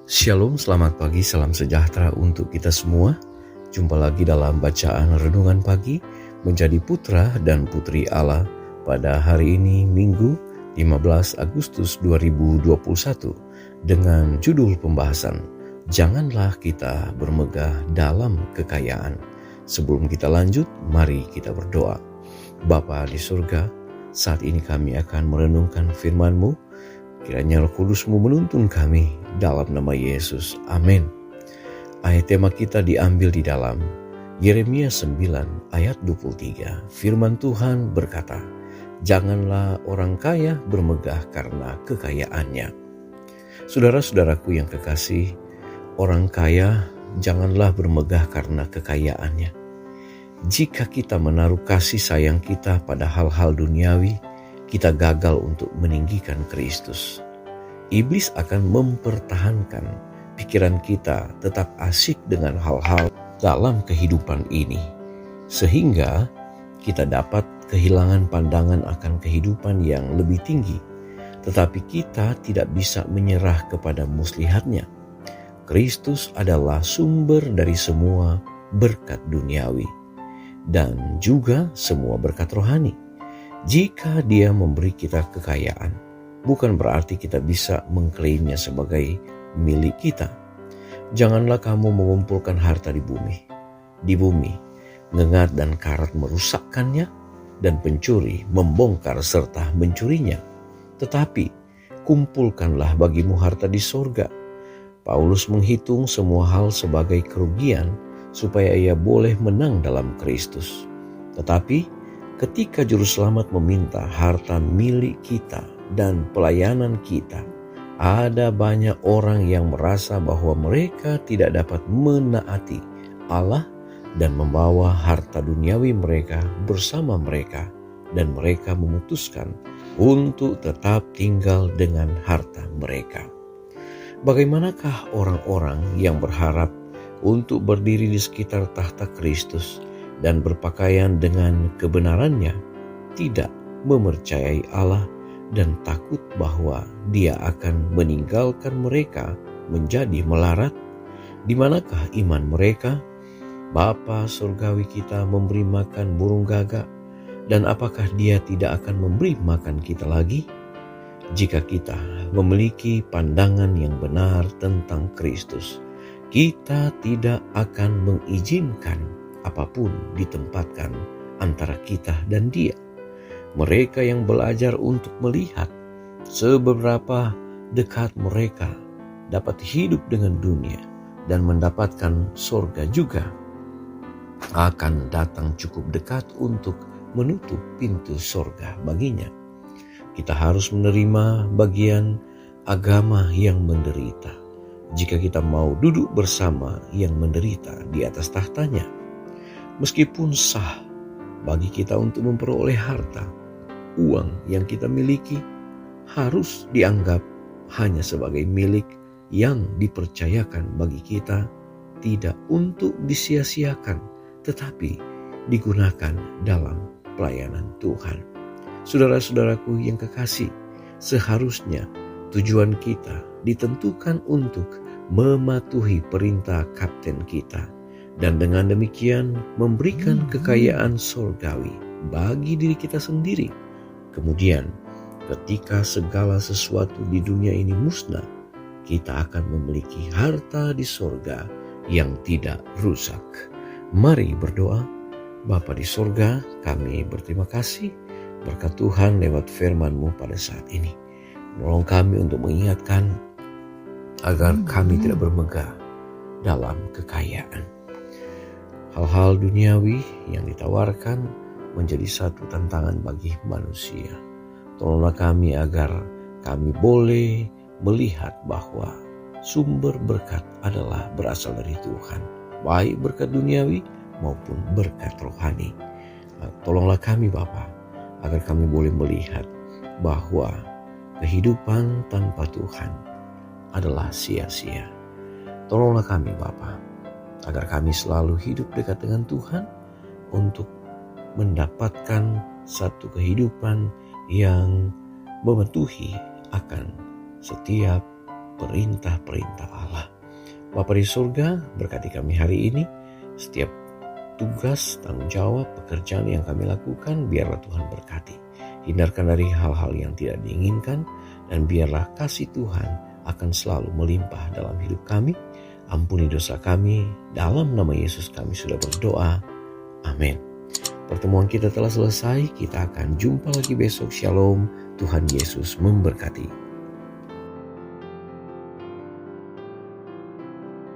Shalom, selamat pagi, salam sejahtera untuk kita semua. Jumpa lagi dalam bacaan renungan pagi menjadi putra dan putri Allah pada hari ini Minggu 15 Agustus 2021 dengan judul pembahasan Janganlah kita bermegah dalam kekayaan. Sebelum kita lanjut, mari kita berdoa. Bapa di surga, saat ini kami akan merenungkan firman-Mu. Kiranya Roh Kudus-Mu menuntun kami dalam nama Yesus. Amin. Ayat tema kita diambil di dalam Yeremia 9 ayat 23. Firman Tuhan berkata, "Janganlah orang kaya bermegah karena kekayaannya." Saudara-saudaraku yang kekasih, orang kaya janganlah bermegah karena kekayaannya. Jika kita menaruh kasih sayang kita pada hal-hal duniawi, kita gagal untuk meninggikan Kristus. Iblis akan mempertahankan pikiran kita tetap asik dengan hal-hal dalam kehidupan ini, sehingga kita dapat kehilangan pandangan akan kehidupan yang lebih tinggi, tetapi kita tidak bisa menyerah kepada muslihatnya. Kristus adalah sumber dari semua berkat duniawi dan juga semua berkat rohani. Jika Dia memberi kita kekayaan, bukan berarti kita bisa mengklaimnya sebagai milik kita. Janganlah kamu mengumpulkan harta di bumi. Di bumi, ngengat dan karat merusakkannya, dan pencuri membongkar serta mencurinya. Tetapi, kumpulkanlah bagimu harta di sorga. Paulus menghitung semua hal sebagai kerugian, supaya ia boleh menang dalam Kristus. Tetapi, ketika Juru Selamat meminta harta milik kita dan pelayanan kita, ada banyak orang yang merasa bahwa mereka tidak dapat menaati Allah dan membawa harta duniawi mereka bersama mereka, dan mereka memutuskan untuk tetap tinggal dengan harta mereka. Bagaimanakah orang-orang yang berharap untuk berdiri di sekitar tahta Kristus dan berpakaian dengan kebenarannya, tidak mempercayai Allah dan takut bahwa Dia akan meninggalkan mereka menjadi melarat? Di manakah iman mereka? Bapa surgawi kita memberi makan burung gagak, dan apakah Dia tidak akan memberi makan kita lagi? Jika kita memiliki pandangan yang benar tentang Kristus, kita tidak akan mengizinkan apapun ditempatkan antara kita dan Dia. Mereka yang belajar untuk melihat seberapa dekat mereka dapat hidup dengan dunia dan mendapatkan sorga juga, akan datang cukup dekat untuk menutup pintu sorga baginya. Kita harus menerima bagian agama yang menderita jika kita mau duduk bersama yang menderita di atas tahtanya. Meskipun sah bagi kita untuk memperoleh harta, uang yang kita miliki harus dianggap hanya sebagai milik yang dipercayakan bagi kita, tidak untuk disia-siakan, tetapi digunakan dalam pelayanan Tuhan. Saudara-saudaraku yang kekasih, seharusnya tujuan kita ditentukan untuk mematuhi perintah kapten kita, dan dengan demikian memberikan kekayaan surgawi bagi diri kita sendiri. Kemudian, ketika segala sesuatu di dunia ini musnah, kita akan memiliki harta di surga yang tidak rusak. Mari berdoa. Bapa di surga, kami berterima kasih berkat Tuhan lewat firman-Mu pada saat ini. Menolong kami untuk mengingatkan agar kami tidak bermegah dalam kekayaan. Hal-hal duniawi yang ditawarkan menjadi satu tantangan bagi manusia. Tolonglah kami agar kami boleh melihat bahwa sumber berkat adalah berasal dari Tuhan, baik berkat duniawi maupun berkat rohani. Tolonglah kami Bapa, agar kami boleh melihat bahwa kehidupan tanpa Tuhan adalah sia-sia. Tolonglah kami Bapa, agar kami selalu hidup dekat dengan Tuhan untuk mendapatkan satu kehidupan yang mematuhi akan setiap perintah-perintah Allah. Bapa di surga, berkati kami hari ini. Setiap tugas, tanggung jawab, pekerjaan yang kami lakukan, biarlah Tuhan berkati. Hindarkan dari hal-hal yang tidak diinginkan, dan biarlah kasih Tuhan akan selalu melimpah dalam hidup kami. Ampuni dosa kami, dalam nama Yesus kami sudah berdoa. Amin. Pertemuan kita telah selesai, kita akan jumpa lagi besok. Shalom, Tuhan Yesus memberkati.